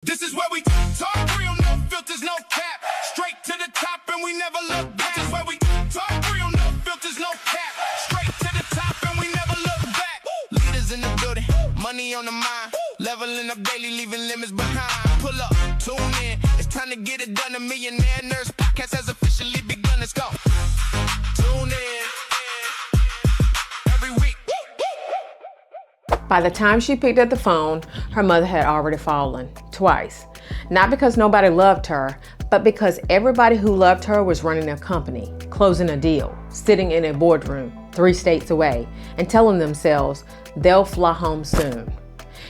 This is where we talk real, no filters, no cap. Straight to the top and we never look back. This is where we talk real, no filters, no cap. Straight to the top and we never look back. Leaders in the building, money on the mind. Leveling up daily, leaving limits behind. Pull up, tune in, it's time to get it done. The Millionaire Nurse Podcast has officially begun. Let's go. Tune in every week. By the time she picked up the phone, her mother had already fallen twice. Not because nobody loved her, but because everybody who loved her was running a company, closing a deal, sitting in a boardroom 3 states away, and telling themselves they'll fly home soon.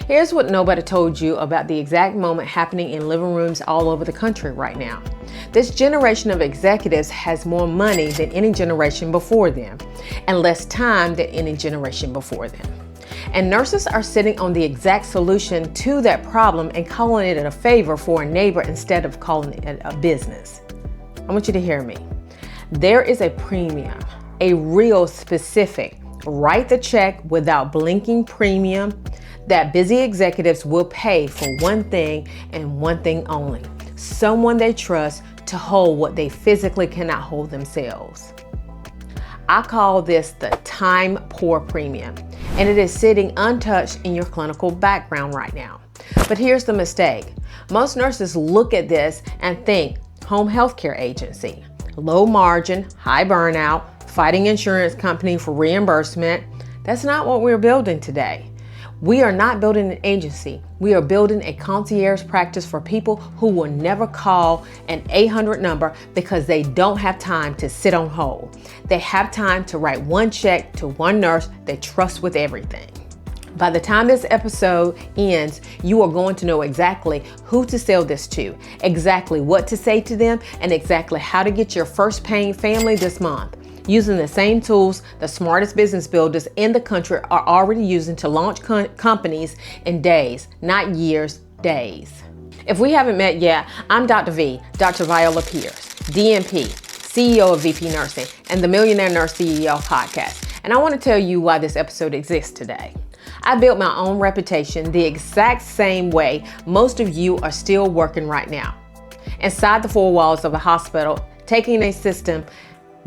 Here's what nobody told you about the exact moment happening in living rooms all over the country right now. This generation of executives has more money than any generation before them, and less time than any generation before them. And nurses are sitting on the exact solution to that problem and calling it a favor for a neighbor instead of calling it a business. I want you to hear me. There is a premium, a real specific, write the check without blinking premium that busy executives will pay for one thing and one thing only. Someone they trust to hold what they physically cannot hold themselves. I call this the time poor premium, and it is sitting untouched in your clinical background right now. But here's the mistake. Most nurses look at this and think home healthcare agency, low margin, high burnout, fighting insurance company for reimbursement. That's not what we're building today. We are not building an agency. We are building a concierge practice for people who will never call an 800 number because they don't have time to sit on hold. They have time to write one check to one nurse they trust with everything. By the time this episode ends, you are going to know exactly who to sell this to, exactly what to say to them, and exactly how to get your first paying family this month, using the same tools the smartest business builders in the country are already using to launch companies in days, not years, days. If we haven't met yet, I'm Dr. V, Dr. Viola Pierce, DNP, CEO of VP Nursing, and the Millionaire Nurse CEO podcast. And I want to tell you why this episode exists today. I built my own reputation the exact same way most of you are still working right now. Inside the 4 walls of a hospital, taking a system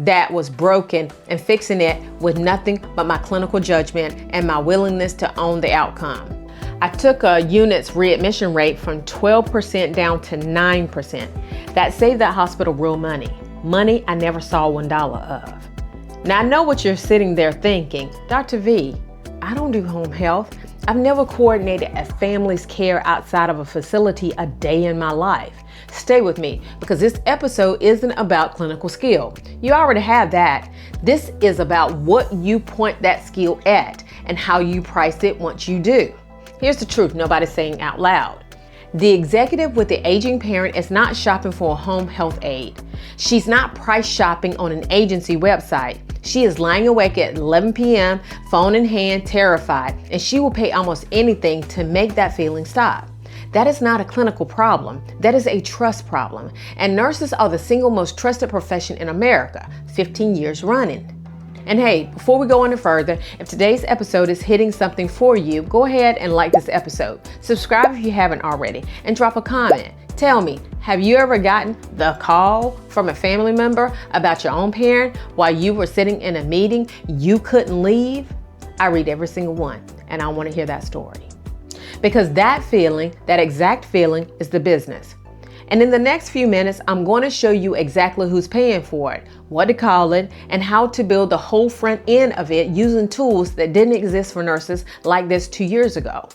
that was broken and fixing it with nothing but my clinical judgment and my willingness to own the outcome. I took a unit's readmission rate from 12% down to 9%. That saved that hospital real money. Money I never saw $1 of. Now I know what you're sitting there thinking, Dr. V, I don't do home health. I've never coordinated a family's care outside of a facility a day in my life. Stay with me because this episode isn't about clinical skill. You already have that. This is about what you point that skill at and how you price it once you do. Here's the truth nobody's saying out loud. The executive with the aging parent is not shopping for a home health aide. She's not price shopping on an agency website. She is lying awake at 11 p.m., phone in hand, terrified, and she will pay almost anything to make that feeling stop. That is not a clinical problem. That is a trust problem. And nurses are the single most trusted profession in America, 15 years running. And hey, before we go any further, if today's episode is hitting something for you, go ahead and like this episode. Subscribe if you haven't already, and drop a comment. Tell me, have you ever gotten the call from a family member about your own parent while you were sitting in a meeting you couldn't leave? I read every single one, and I want to hear that story. Because that feeling, that exact feeling, is the business. And in the next few minutes, I'm going to show you exactly who's paying for it, what to call it, and how to build the whole front end of it using tools that didn't exist for nurses like this 2 years ago.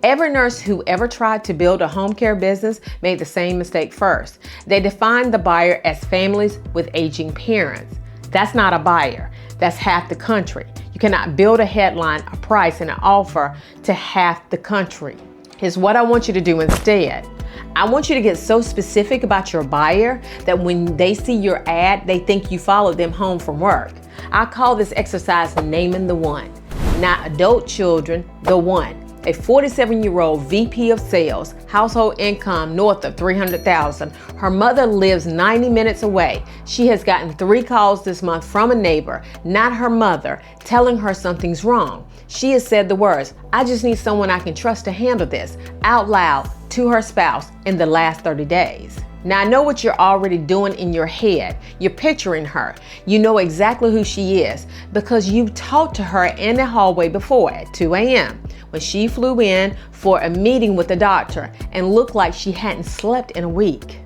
Every nurse who ever tried to build a home care business made the same mistake first. They defined the buyer as families with aging parents. That's not a buyer. That's half the country. You cannot build a headline, a price, and an offer to half the country. Here's what I want you to do instead. I want you to get so specific about your buyer that when they see your ad, they think you followed them home from work. I call this exercise naming the one. Not adult children, the one. a 47-year-old VP of sales, household income north of $300,000. Her mother lives 90 minutes away. She has gotten 3 calls this month from a neighbor, not her mother, telling her something's wrong. She has said the words, "I just need someone I can trust to handle this," out loud to her spouse in the last 30 days. Now, I know what you're already doing in your head. You're picturing her. You know exactly who she is because you've talked to her in the hallway before at 2 a.m. when she flew in for a meeting with the doctor and looked like she hadn't slept in a week.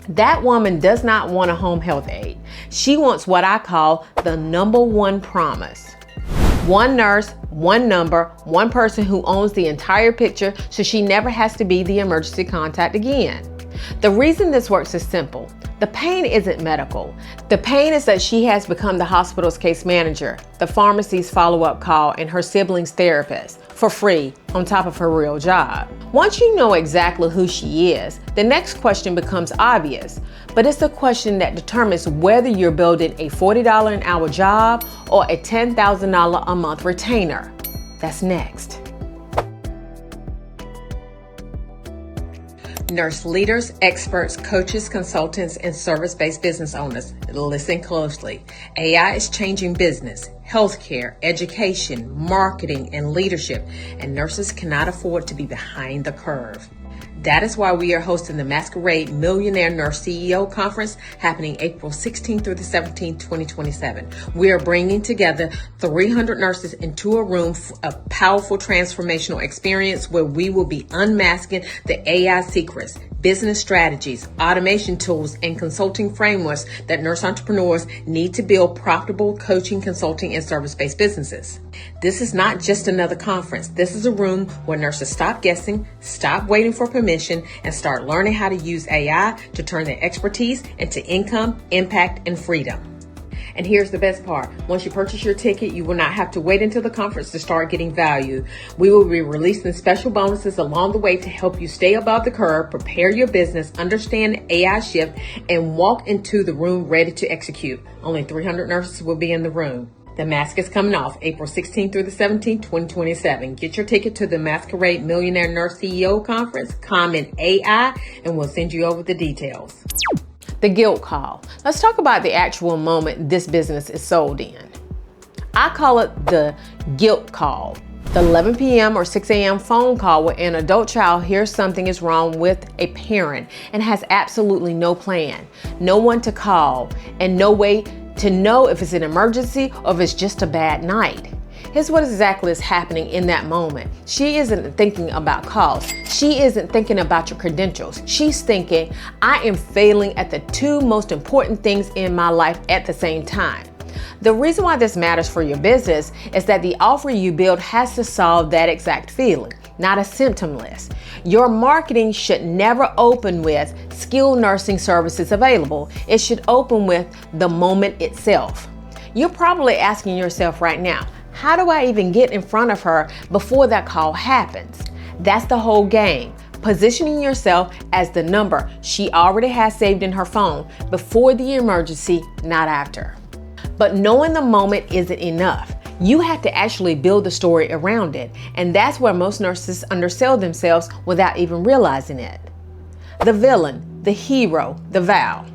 That woman does not want a home health aide. She wants what I call the #1 promise. One nurse, one number, one person who owns the entire picture so she never has to be the emergency contact again. The reason this works is simple. The pain isn't medical. The pain is that she has become the hospital's case manager, the pharmacy's follow-up call, and her sibling's therapist for free on top of her real job. Once you know exactly who she is, the next question becomes obvious, but it's the question that determines whether you're building a $40 an hour job or a $10,000 a month retainer. That's next. Nurse leaders, experts, coaches, consultants, and service-based business owners, listen closely. AI is changing business, healthcare, education, marketing, and leadership, and nurses cannot afford to be behind the curve. That is why we are hosting the Masquerade Millionaire Nurse CEO Conference happening April 16th through the 17th, 2027. We are bringing together 300 nurses into a room of powerful transformational experience where we will be unmasking the AI secrets, business strategies, automation tools, and consulting frameworks that nurse entrepreneurs need to build profitable coaching, consulting, and service-based businesses. This is not just another conference. This is a room where nurses stop guessing, stop waiting for permission, and start learning how to use AI to turn their expertise into income, impact, and freedom. And here's the best part. Once you purchase your ticket, you will not have to wait until the conference to start getting value. We will be releasing special bonuses along the way to help you stay above the curve, prepare your business, understand AI shift, and walk into the room ready to execute. Only 300 nurses will be in the room. The mask is coming off April 16th through the 17th, 2027. Get your ticket to the Masquerade Millionaire Nurse CEO Conference. Comment AI and we'll send you over the details. The guilt call. Let's talk about the actual moment this business is sold in. I call it the guilt call. The 11 p.m. or 6 a.m. phone call where an adult child hears something is wrong with a parent and has absolutely no plan, no one to call, and no way to know if it's an emergency or if it's just a bad night. Here's what exactly is happening in that moment. She isn't thinking about calls. She isn't thinking about your credentials. She's thinking, I am failing at the 2 most important things in my life at the same time. The reason why this matters for your business is that the offer you build has to solve that exact feeling, not a symptom list. Your marketing should never open with skilled nursing services available. It should open with the moment itself. You're probably asking yourself right now, how do I even get in front of her before that call happens? That's the whole game. Positioning yourself as the number she already has saved in her phone before the emergency, not after. But knowing the moment isn't enough. You have to actually build the story around it. And that's where most nurses undersell themselves without even realizing it. The villain, the hero, the vow.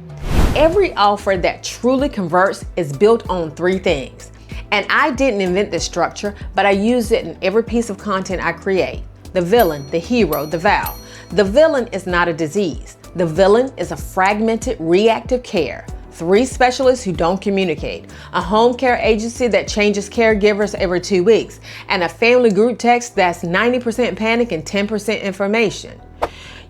Every offer that truly converts is built on 3 things. And I didn't invent this structure, but I use it in every piece of content I create. The villain, the hero, the vow. The villain is not a disease. The villain is a fragmented reactive care. 3 specialists who don't communicate, a home care agency that changes caregivers every 2 weeks, and a family group text that's 90% panic and 10% information.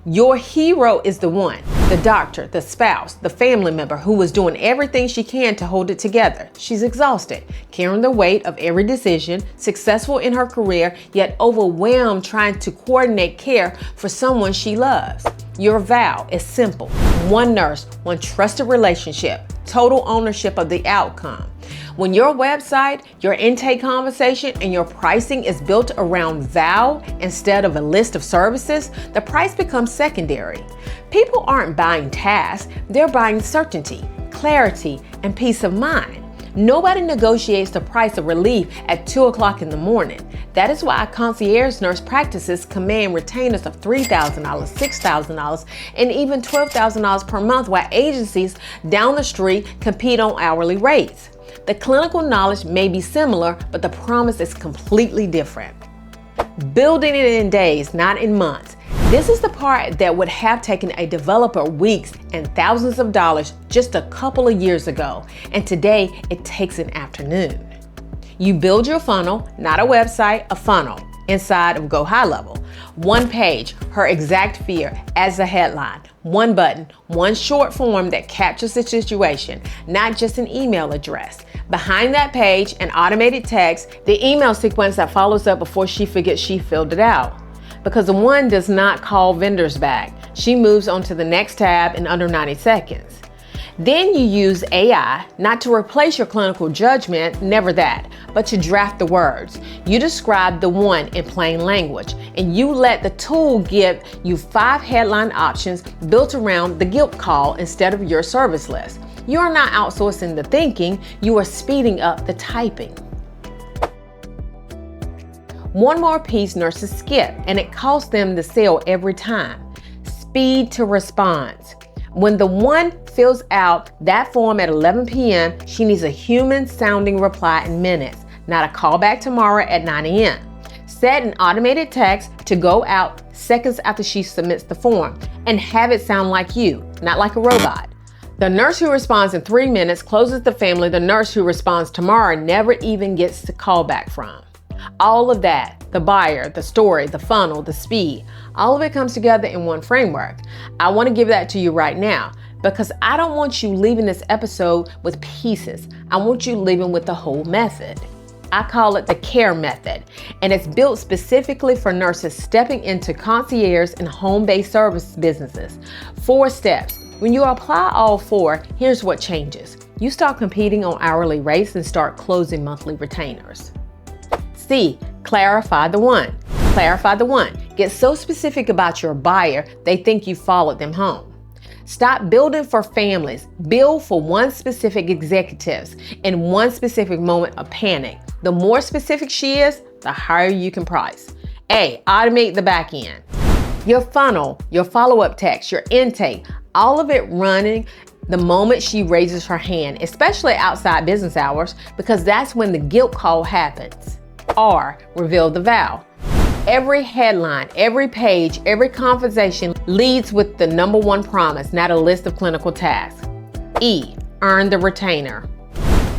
Your hero is the one, the doctor, the spouse, the family member who is doing everything she can to hold it together. She's exhausted, carrying the weight of every decision, successful in her career, yet overwhelmed trying to coordinate care for someone she loves. Your vow is simple. 1 nurse, 1 trusted relationship, total ownership of the outcome. When your website, your intake conversation, and your pricing is built around vow instead of a list of services, the price becomes secondary. People aren't buying tasks, they're buying certainty, clarity, and peace of mind. Nobody negotiates the price of relief at 2 o'clock in the morning. That is why concierge nurse practices command retainers of $3,000, $6,000, and even $12,000 per month, while agencies down the street compete on hourly rates. The clinical knowledge may be similar, but the promise is completely different. Building it in days, not in months. This is the part that would have taken a developer weeks and thousands of dollars just a couple of years ago, and today it takes an afternoon. You build your funnel, not a website, a funnel, inside of Go High Level. One page, her exact fear as the headline. One button, one short form that captures the situation, not just an email address. Behind that page, an automated text, the email sequence that follows up before she forgets she filled it out. Because the one does not call vendors back. She moves on to the next tab in under 90 seconds. Then you use AI, not to replace your clinical judgment, never that, but to draft the words. You describe the one in plain language, and you let the tool give you 5 headline options built around the guilt call instead of your service list. You are not outsourcing the thinking, you are speeding up the typing. One more piece nurses skip, and it costs them the sale every time. Speed to response. When the one fills out that form at 11 p.m., she needs a human-sounding reply in minutes, not a call back tomorrow at 9 a.m. Set an automated text to go out seconds after she submits the form, and have it sound like you, not like a robot. The nurse who responds in 3 minutes closes the family. The nurse who responds tomorrow never even gets the call back from. All of that, the buyer, the story, the funnel, the speed, all of it comes together in one framework. I want to give that to you right now because I don't want you leaving this episode with pieces. I want you leaving with the whole method. I call it the CARE method, and it's built specifically for nurses stepping into concierge and home-based service businesses. 4 steps. When you apply all 4, here's what changes. You start competing on hourly rates and start closing monthly retainers. C, clarify the one. Clarify the one. Get so specific about your buyer, they think you followed them home. Stop building for families. Build for one specific executives in one specific moment of panic. The more specific she is, the higher you can price. A, automate the back end. Your funnel, your follow-up text, your intake, all of it running the moment she raises her hand, especially outside business hours, because that's when the guilt call happens. R, reveal the vow. Every headline, every page, every conversation leads with the number 1 promise, not a list of clinical tasks. E, earn the retainer.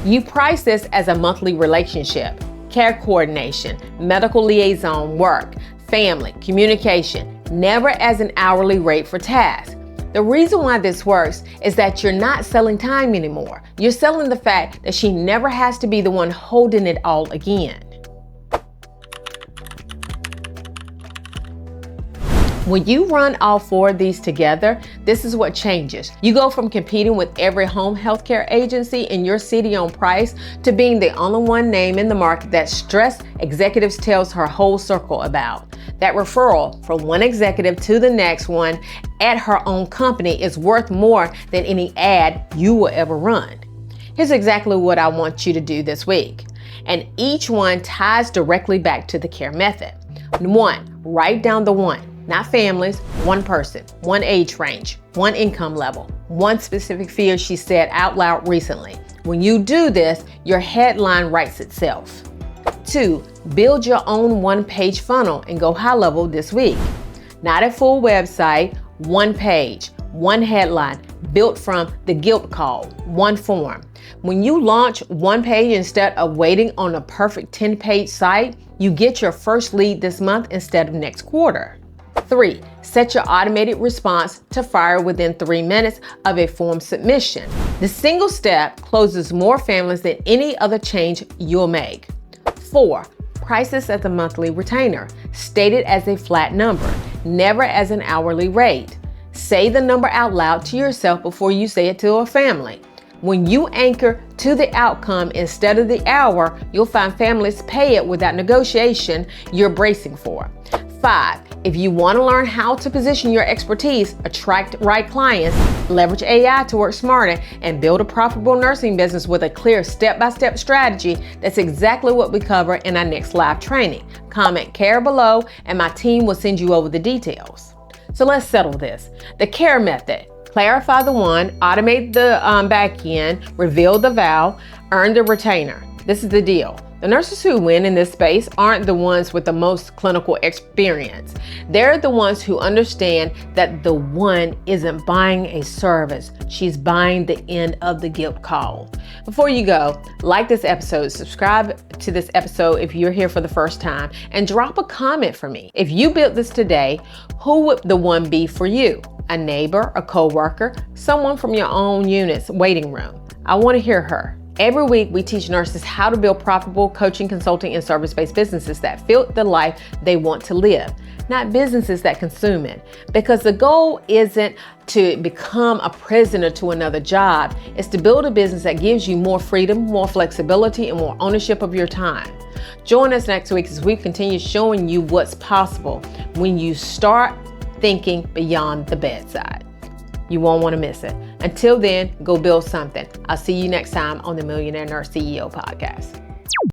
You price this as a monthly relationship, care coordination, medical liaison, work, family, communication, never as an hourly rate for tasks. The reason why this works is that you're not selling time anymore. You're selling the fact that she never has to be the one holding it all again. When you run all 4 of these together, this is what changes. You go from competing with every home healthcare agency in your city on price to being the only one name in the market that stressed executives tells her whole circle about. That referral from one executive to the next one at her own company is worth more than any ad you will ever run. Here's exactly what I want you to do this week. And each one ties directly back to the CARE method. 1, write down the one. Not families, one person, one age range, one income level, one specific fear she said out loud recently. When you do this, your headline writes itself. 2, build your own 1-page funnel and go high level this week. Not a full website, 1 page, 1 headline, built from the guilt call, 1 form. When you launch 1 page instead of waiting on a perfect 10-page site, you get your first lead this month instead of next quarter. 3, set your automated response to fire within 3 minutes of a form submission. The single step closes more families than any other change you'll make. 4, price this as a monthly retainer. State it as a flat number, never as an hourly rate. Say the number out loud to yourself before you say it to a family. When you anchor to the outcome instead of the hour, you'll find families pay it without negotiation you're bracing for. 5, If you want to learn how to position your expertise, attract right clients, leverage AI to work smarter, and build a profitable nursing business with a clear step-by-step strategy, that's exactly what we cover in our next live training. Comment CARE below and my team will send you over the details. So let's settle this. The CARE method. Clarify the one, automate the back end, reveal the vow, earn the retainer. This is the deal. The nurses who win in this space aren't the ones with the most clinical experience. They're the ones who understand that the one isn't buying a service. She's buying the end of the guilt call. Before you go, like this episode, subscribe to this episode if you're here for the first time, and drop a comment for me. If you built this today, who would the one be for you? A neighbor, a coworker, someone from your own unit's waiting room? I want to hear her. Every week, we teach nurses how to build profitable coaching, consulting, and service-based businesses that fit the life they want to live, not businesses that consume it. Because the goal isn't to become a prisoner to another job. It's to build a business that gives you more freedom, more flexibility, and more ownership of your time. Join us next week as we continue showing you what's possible when you start thinking beyond the bedside. You won't want to miss it. Until then, go build something. I'll see you next time on the Millionaire Nurse CEO podcast.